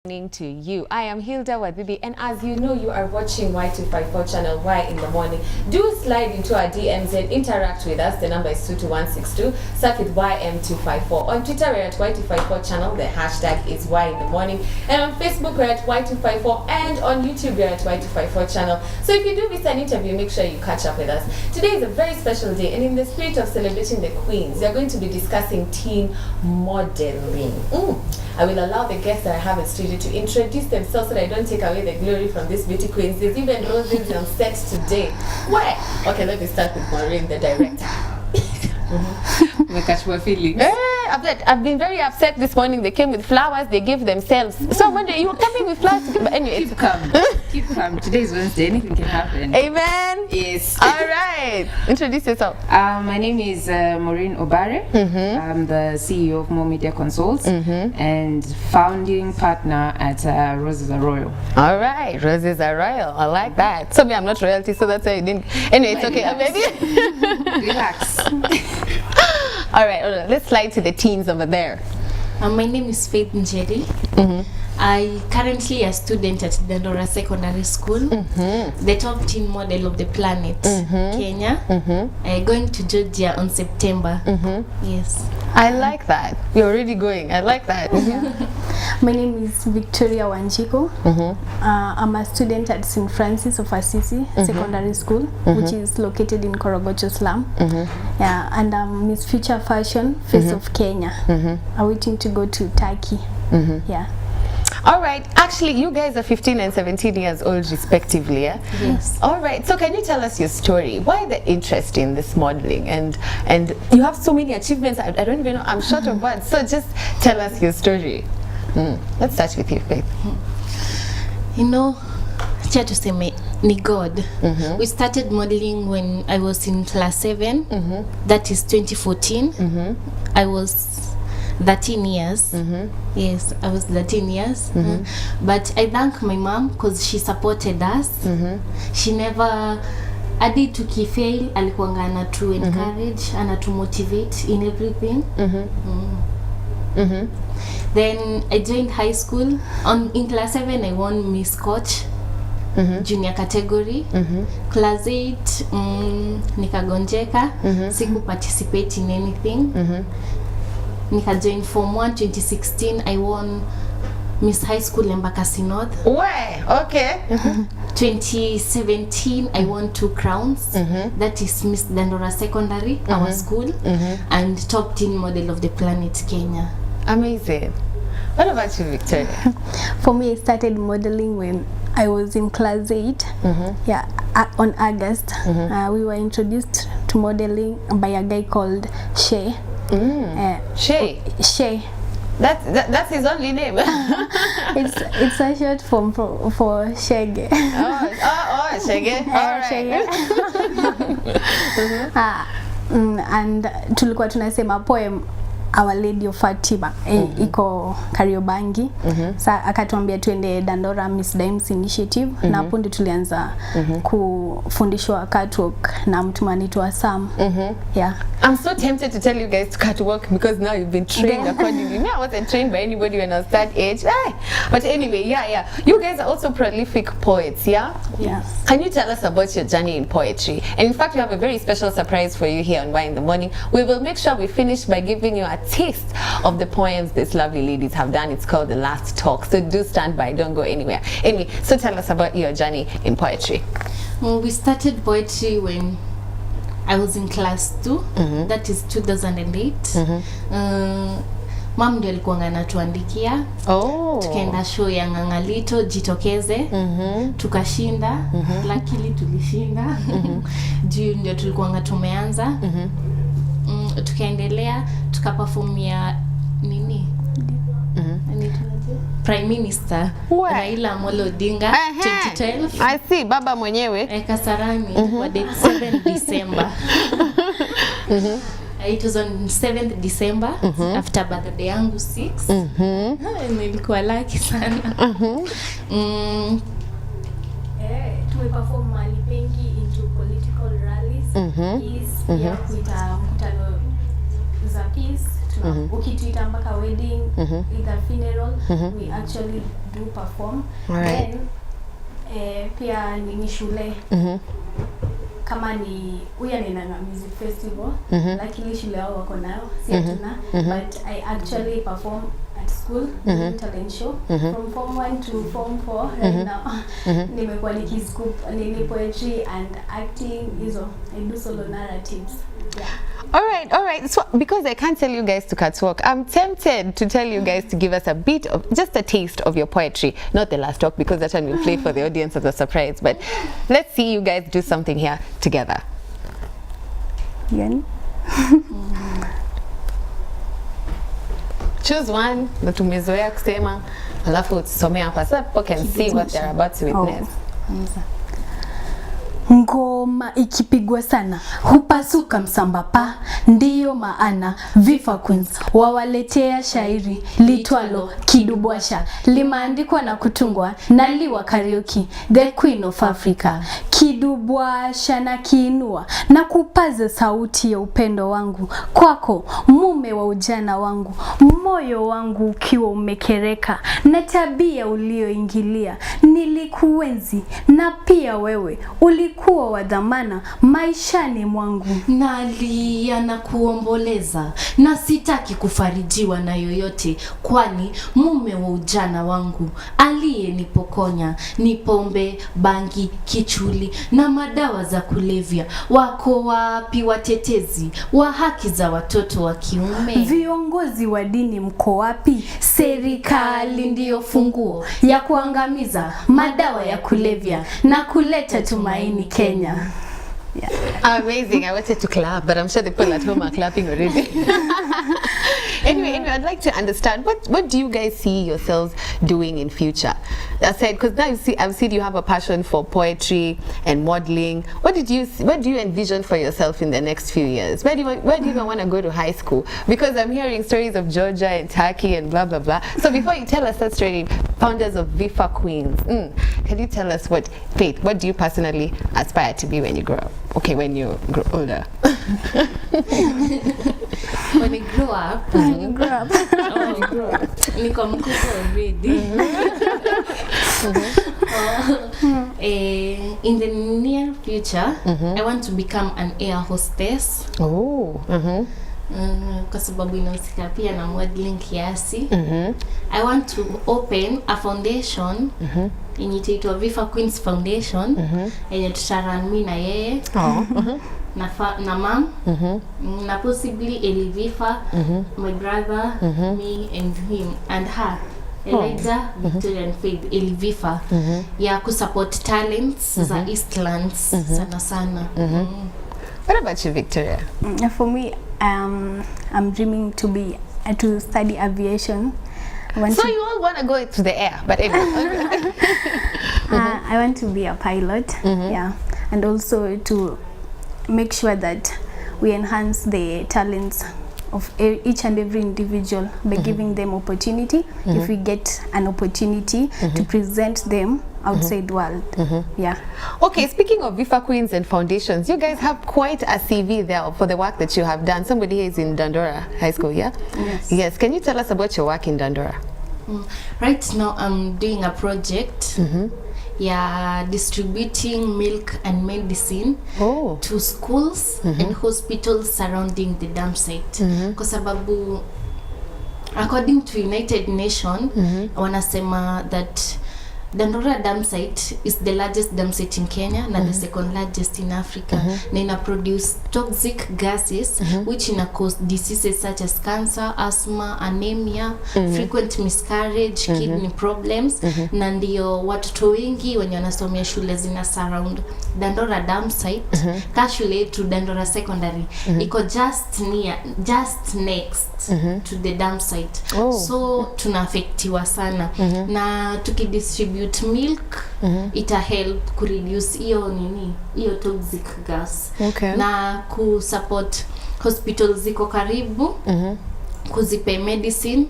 To you. I am Hilda Wadidi, and as you know, you are watching Y254 channel Y in the morning. Do slide into our DMs and interact with us. The number is 22162. Search with YM254. On Twitter, we're at Y254 channel. The hashtag is Y in the morning. And on Facebook, we're at Y254. And on YouTube, we're at Y254 channel. So if you do miss an interview, make sure you catch up with us. Today is a very special day, and in the spirit of celebrating the queens, we are going to be discussing teen modeling. I will allow the guests that I have in studio to introduce themselves so that I don't take away the glory from these beauty queens. There's even roses on set today. Why? Okay, let me start with Maureen, the director. Catch my feelings. I've been very upset this morning. They came with flowers, they gave themselves. So one day you were coming with flowers. But anyway, keep calm. Keep calm. Today is Wednesday. Anything can happen. Amen. Yes. All right. Introduce yourself. My name is Maureen Obare. I'm the CEO of More Media Consults and founding partner at Roses Are Royal. All right. Roses Are Royal. I like that. So me, I'm not royalty, so that's why you didn't. Anyway, it's okay. Relax. All right, let's slide to the teens over there. My name is Njeri. I currently a student at Dandora Secondary School, the top teen model of the planet, Kenya. Going to Georgia on September. Yes. I like that. You're already going. I like that. My name is Victoria Wanjiku. I'm a student at St. Francis of Assisi Secondary School, which is located in Korogocho slum. Yeah, and I'm Miss Future Fashion, Face of Kenya. I'm waiting to go to Turkey. Yeah. All right. Actually, you guys are 15 and 17 years old respectively, yeah? Yes. All right. So can you tell us your story? Why the interest in this modeling? And you have so many achievements. I don't even know. I'm short of words. So just tell us your story. Let's start with you, Faith. You know, cha tuseme ni God. We started modeling when I was in class 7. That is 2014. I was 13 years. Yes, I was 13 years. But I thank my mom because she supported us. She never adi tukifail alikuanga anatu encourage, anatu motivate in everything. Then I joined high school. In class 7 I won Miss Coach junior category. Class 8 nikagonjeka, siku participate in anything. Nika joined Form 1 2016. I won Miss High School Embakasi North. Why? Okay. 2017 I won 2 crowns. That is Miss Dandora Secondary, our school, and top teen model of the planet, Kenya. Amazing. What about you, Victoria? For me, I started modeling when I was in class 8. Yeah, on August. We were introduced to modeling by a guy called Shay. Shay. Shay. That's his only name. It's a short form for Shege. Oh, Shege. All right. And tulikuwa tunasema poem Our Lady of Fatima iko Kariobangi. Sa akatuambia tuende Dandora Miss Dimes Initiative, na hapo ndio tulianza kufundishwa catwalk na mtu anaitwa Sam. Yeah. I'm so tempted to tell you guys to catwalk because now you've been trained accordingly. Me, I wasn't trained by anybody when I was that age. But anyway, yeah. You guys are also prolific poets, yeah? Yes. Can you tell us about your journey in poetry? And in fact, we have a very special surprise for you here on Y in the Morning. We will make sure we finish by giving you a taste of the poems these lovely ladies have done. It's called The Last Talk. So do stand by, don't go anywhere. Anyway, so tell us about your journey in poetry. Well, we started poetry when I was in class 2. That is 2008. Mom ndio alikuwa anatuandikia. Tukaenda show ya Ngangalito Jitokeze. Tukashinda. Luckily tulishinda. Juu ndio tulikuwa tumeanza. Tukaendelea tukaperformia nini? Prime Minister Raila Amolo Odinga 2012. I see baba mwenyewe Kasarani kwa date 7 December. It was on 7th December after birthday yangu 6. Nilikuwa lucky sana. Tumeperform mali pengi into political rallies. Peace, pia kuita mkutano za peace. ukituita mpaka wedding, either funeral, we actually do perform. Right. Then pia ni shule. Kama ni huya nina music festival, lakini shule wao wako nayo, si hatuna, but I actually perform at school, talent show, from form 1 to form 4 right now. Nimekuwa nikiscoop nini poetry and acting, hizo I do solo narratives. Yeah. All right. So because I can't tell you guys to catwalk, I'm tempted to tell you guys to give us a bit of, just a taste of your poetry. Not the last talk, because that one will play for the audience as a surprise. But let's see you guys do something here together. Yani? Choose one. Na tumezoea kusema, alafu tusome hapa so people can see what they're about to witness. Ngoma ikipigwa sana hupasuka msambapa, ndiyo maana Vifa Queens wawaletea shairi litwalo Kidubwasha, limeandikwa na kutungwa na Liwa Karaoke, the Queen of Africa. Kidubwasha na kiinua na kupaza sauti ya upendo wangu kwako, mume wa ujana wangu, moyo wangu ukiwa umekereka na tabia ulioingilia. Nilikuenzi na pia wewe ulikuwa wa dhamana maishani mwangu. Nalia na kuomboleza na sitaki kufarijiwa na yoyote, kwani mume wa ujana wangu aliyenipokonya ni pombe, bangi, kichuli na madawa za kulevya. Wako wapi watetezi wa haki za watoto wa kiume? Viongozi wa dini mko wapi? Serikali ndiyo funguo ya kuangamiza madawa ya kulevya na kuleta tumaini Kenya. Yeah. Amazing. I wanted to clap, but I'm sure the people at home are clapping already. Anyway, I'd like to understand what do you guys see yourselves doing in future? I said, because now I've seen you have a passion for poetry and modeling. What do you envision for yourself in the next few years? Where do you even want to go to high school? Because I'm hearing stories of Georgia and Turkey and blah blah blah. So before you tell us that story, founders of Vifa Queens, can you tell us what do you personally aspire to be when you grow up? Okay, when you grow older. When you grow up. Niko mkubwa already. In the near future, I want to become an air hostess. Oh. Kwa sababu inahusika pia na modeling kiasi. I want to open a foundation yenye itaitwa Vifa Queens Foundation, yenye tutarun mimi na yeye. Na mom, na possibly Eli Vifa, my brother, me and him and her, Elijah, Victoria and Faith, Eli Vifa, ya kusupport talents za Eastlands sana sana. What about you, Victoria? For me, I'm dreaming to study aviation. So you all want to go to the air, but anyway. I want to be a pilot, yeah, and also to make sure that we enhance the talents of each and every individual by giving them opportunity. If we get an opportunity to present them outside world. Yeah. Okay, speaking of Vifa Queens and foundations, you guys have quite a CV there for the work that you have done. Somebody here is in Dandora High School, yeah? Yes. Yes. Can you tell us about your work in Dandora? Right now I'm doing a project. Distributing milk and medicine to schools and hospitals surrounding the dam site. Kwa sababu according to United Nations wanasema that Dandora dam site is the largest dam site in Kenya and the second largest in Africa. Na ina produce toxic gases which ina cause diseases such as cancer, asthma, anemia, frequent miscarriage, kidney problems. Na ndio watoto wengi wenye wanasomea shule zina surround Dandora dam site. Ka shule to Dandora secondary iko just next to the dam site. So tunaafektiwa sana. Na tukidistribute milk ita help ku reduce hiyo toxic gas. Na ku support hospitals ziko karibu kuzipe medicine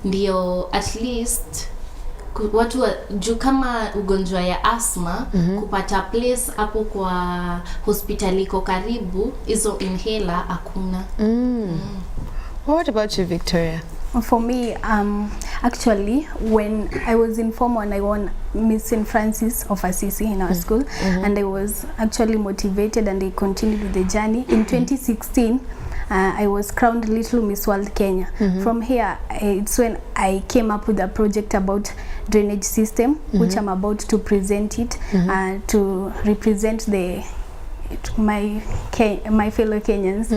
ndio at least watu juu kama ugonjwa ya asthma kupata place hapo kwa hospitali iko karibu, hizo inhaler hakuna. What about you, Victoria? For me, actually, when I was in Form 1, I won Miss St. Francis of Assisi in our school, and I was actually motivated, and I continued with the journey. In 2016, I was crowned Little Miss World Kenya. From here, it's when I came up with a project about drainage system, which I'm about to present it to represent my fellow Kenyans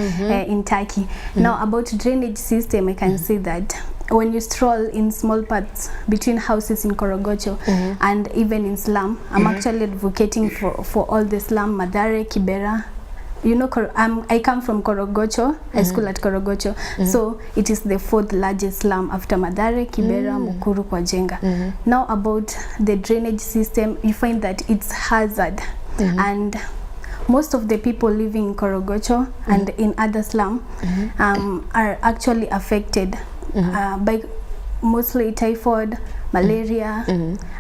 in Turkey. Now, about drainage system, I can say that when you stroll in small paths between houses in Korogocho and even in slum, I'm actually advocating for all the slum, Mathare, Kibera. You know, I come from Korogocho, I school at Korogocho, so it is the 4th largest slum after Mathare, Kibera, Mukuru, Kwajenga. Now, about the drainage system, you find that it's hazard, and most of the people living in Korogocho and in other slum are actually affected by mostly typhoid, malaria,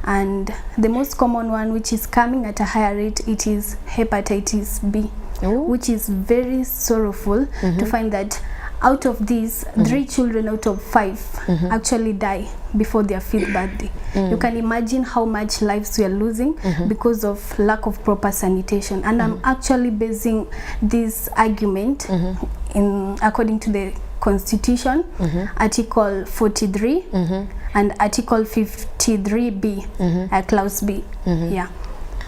and the most common one, which is coming at a higher rate, it is hepatitis B, which is very sorrowful to find that out of these, 3 children out of 5 actually die before their 5th birthday. You can imagine how much lives we are losing because of lack of proper sanitation. And I'm actually basing this argument in according to the Constitution, Article 43 and Article 53B, Clause B. Yeah.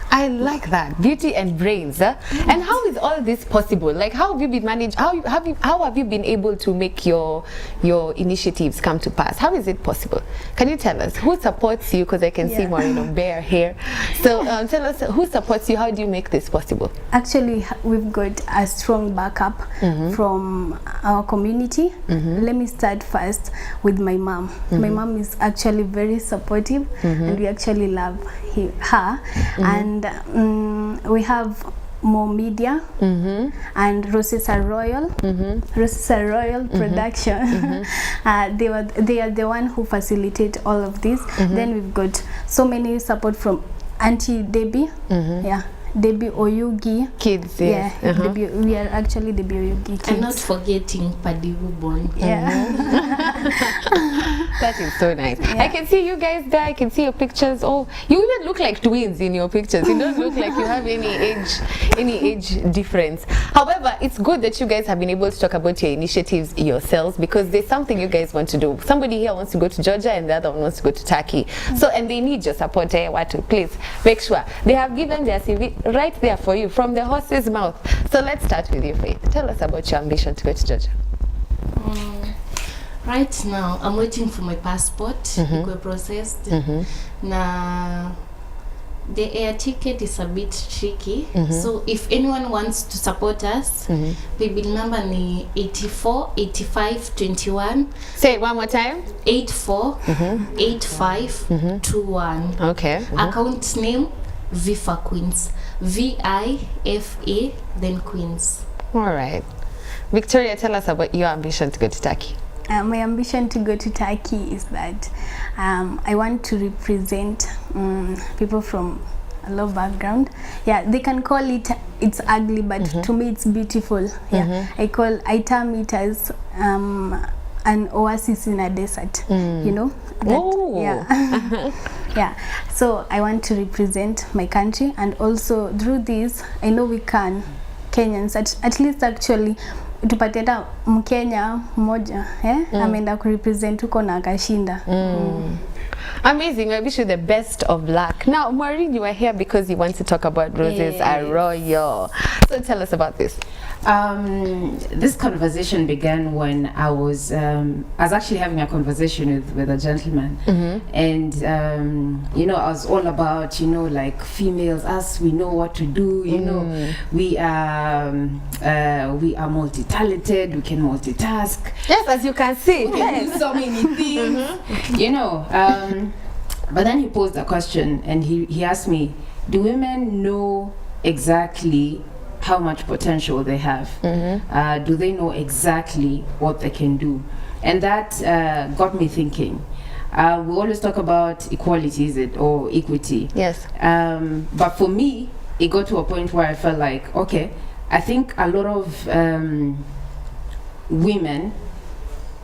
I like that, beauty and brains. And how is all this possible? Like, how have you been managed? How have you been able to make your initiatives come to pass? How is it possible? Can you tell us who supports you? Because I can see Maureen Bear here. So tell us who supports you. How do you make this possible? Actually, we've got a strong backup from our community. Let me start first with my mom. My mom is actually very supportive, and we actually love her. And we have more media and Rosessa Royal, Rosessa Royal Production. They are the one who facilitate all of this. Then we've got so many support from Auntie Debbie, Debbie Oyugi kids. Debbie, we are actually Debbie Oyugi kids. And not forgetting Paddy Rubon. That is so nice. I can see you guys there. I can see your pictures. Oh, you even look like twins in your pictures. You don't look like you have any age difference. However, it's good that you guys have been able to talk about your initiatives yourselves, because there's something you guys want to do. Somebody here wants to go to Georgia and the other one wants to go to Turkey. So, and they need your support. Watu, please make sure they have given their CV right there for you from the horse's mouth. So let's start with you, Faith. Tell us about your ambition to go to Georgia. Right now, I'm waiting for my passport to go processed. Now, the air ticket is a bit tricky. So if anyone wants to support us, PayBill number ni 84 85 21. Say it one more time. 84 85 21. Okay. Account name Vifa Queens. VIFA then Queens. All right. Victoria, tell us about your ambition to go to Turkey. My ambition to go to Turkey is that I want to represent people from a low background. They can call it's ugly, but to me it's beautiful. I term it as an oasis in a desert. You know. So I want to represent my country, and also through this, I know we can Kenyans at least actually tupate hata Mkenya mmoja ameenda kurepresent huko na akashinda. Amazing. I wish you the best of luck. Now, Maureen, you are here because you want to talk about Roses Arroyo. So tell us about this. This conversation began when I was actually having a conversation with a gentleman, and you know, I was all about, you know, like females, us, we know what to do, you know, we are multi-talented, we can multitask. Yes, as you can see, we can do so many things, you know. But then he posed a question, and he asked me, do women know exactly how much potential they have? Do they know exactly what they can do? And that got me thinking. We always talk about equality, is it, or equity? Yes. But for me, it got to a point where I felt like, okay, I think a lot of women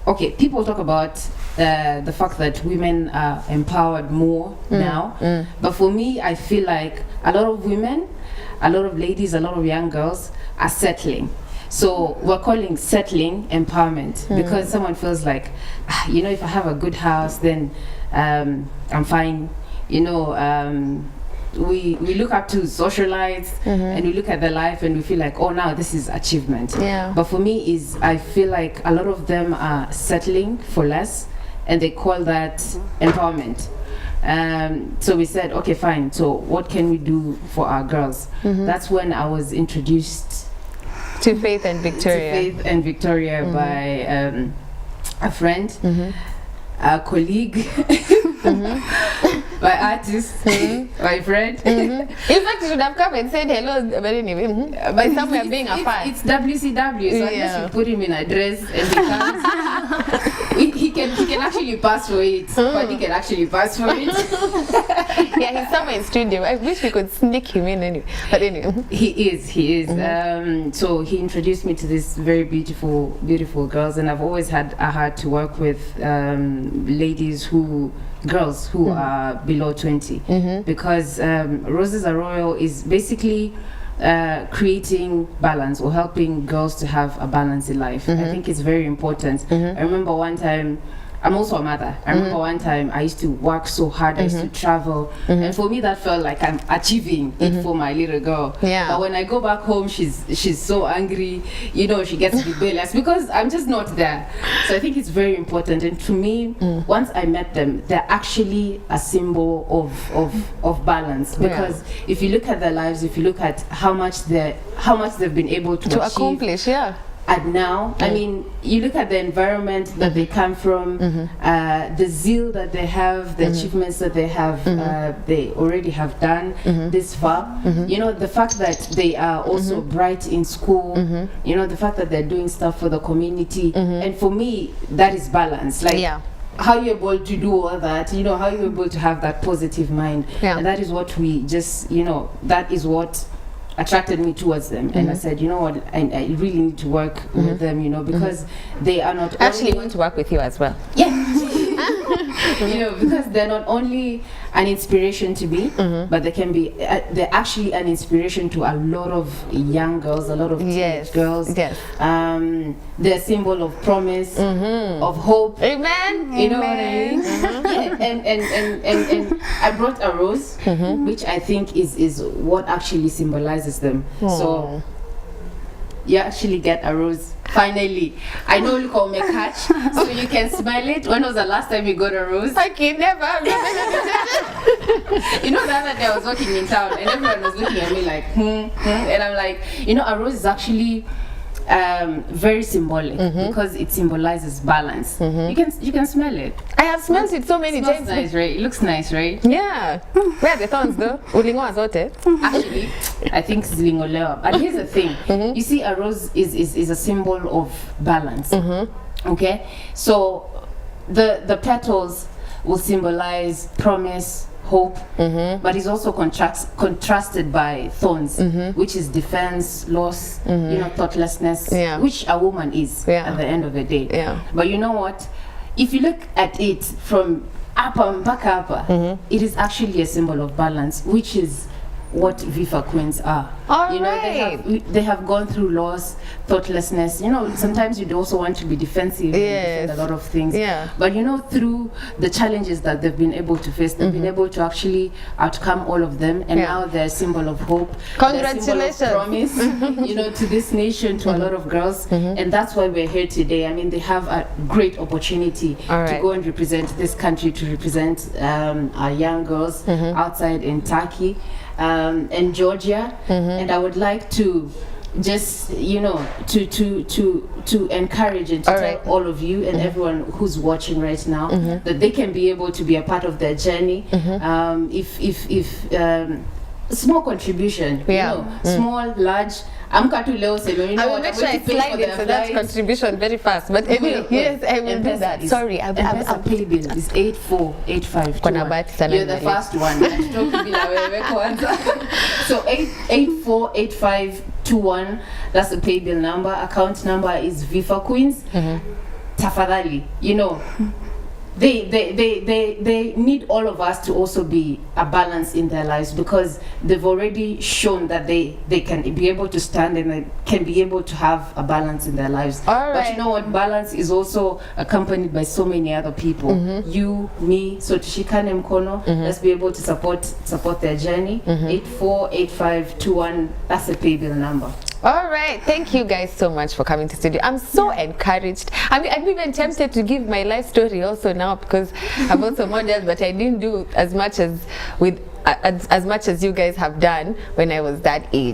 okay, people talk about the fact that women are empowered more now, but for me, I feel like a lot of women, a lot of ladies, a lot of young girls are settling. So we're calling settling empowerment because someone feels like, you know, if I have a good house, then I'm fine. You know, we look up to socialites and we look at their life and we feel like, oh, now this is achievement. Yeah. But for me, I feel like a lot of them are settling for less, and they call that empowerment. So we said, okay, fine. So what can we do for our girls? That's when I was introduced to Faith and Victoria. By a friend, a colleague, my artist, my friend. In fact, you should have come and said hello, but anyway, by somewhere being a fan. It's WCW, so unless you put him in a dress and he comes, he can actually pass for it. But he can actually pass for it. Yeah, he's somewhere in studio. I wish we could sneak him in anyway. But anyway, he is. So he introduced me to these very beautiful girls, and I've always had a heart to work with girls who are below 20, because Roses Are Royal is basically creating balance or helping girls to have a balance in life. I think it's very important. I remember one time, I'm also a mother. I remember one time I used to work so hard, I used to travel, and for me that felt like I'm achieving it for my little girl. Yeah. But when I go back home, she's so angry, you know, she gets rebellious because I'm just not there. So I think it's very important, and to me, once I met them, they're actually a symbol of balance, because if you look at their lives, if you look at how much they've been able to achieve, accomplish, and now, I mean, you look at the environment that they come from, the zeal that they have, the achievements that they have, they already have done this far. You know, the fact that they are also bright in school, you know, the fact that they're doing stuff for the community. And for me, that is balance. Like, how you're able to do all that, you know, how you're able to have that positive mind. And that is what we just, you know, that is what attracted me towards them. And I said, you know what, I really need to work with them, you know, because they are not actually want to work with you as well. You know, because they're not only an inspiration to me, but they can be they're actually an inspiration to a lot of young girls, a lot of teenage girls. They're a symbol of promise, of hope. Amen. You know what I mean? And I brought a rose, which I think is what actually symbolizes them. So you actually get a rose. Finally, I know you call me catch, so you can smell it. When was the last time you got a rose? Okay, never. You know, the other day I was walking in town and everyone was looking at me like, and I'm like, you know, a rose is actually very symbolic because it symbolizes balance. You can smell it. I have smelled it so many times. Nice, right? It looks nice, right? Yeah. Where are the thorns though? Ulingoa zote. Actually, I think zilingolewa. But here's the thing. You see, a rose is a symbol of balance. Okay? So the petals will symbolize promise, hope, but it's also contrasted by thorns, which is defense, loss, you know, thoughtlessness, which a woman is at the end of the day. But you know what? If you look at it from back up, it is actually a symbol of balance, which is what Vifa Queens are. You know, they have gone through loss, thoughtlessness. You know, sometimes you'd also want to be defensive and defend a lot of things. But you know, through the challenges that they've been able to face, they've been able to actually outcome all of them, and now they're a symbol of hope. Congratulations. They're a symbol of promise, you know, to this nation, to a lot of girls. And that's why we're here today. I mean, they have a great opportunity to go and represent this country, to represent our young girls outside in Turkey and Georgia, and I would like to just, you know, to encourage and to tell all of you and everyone who's watching right now that they can be able to be a part of their journey. If small contribution, you know, small, large. I will make sure I slide into that contribution very fast. But anyway, yes, I will do that. Sorry, I'll pay bill is 8485. You're the first one. So 848521. That's the pay bill number. Account number is Vifa Queens. tafadhali, you know, they need all of us to also be a balance in their lives, because they've already shown that they can be able to stand and they can be able to have a balance in their lives. But you know what, balance is also accompanied by so many other people, you, me, so tushikane mkono, let's be able to support their journey. 848521, that's the pay bill number. All right, thank you guys so much for coming to studio. I'm so encouraged. I'm even tempted to give my life story also now, because I've also modeled, but I didn't do as much as you guys have done when I was that age.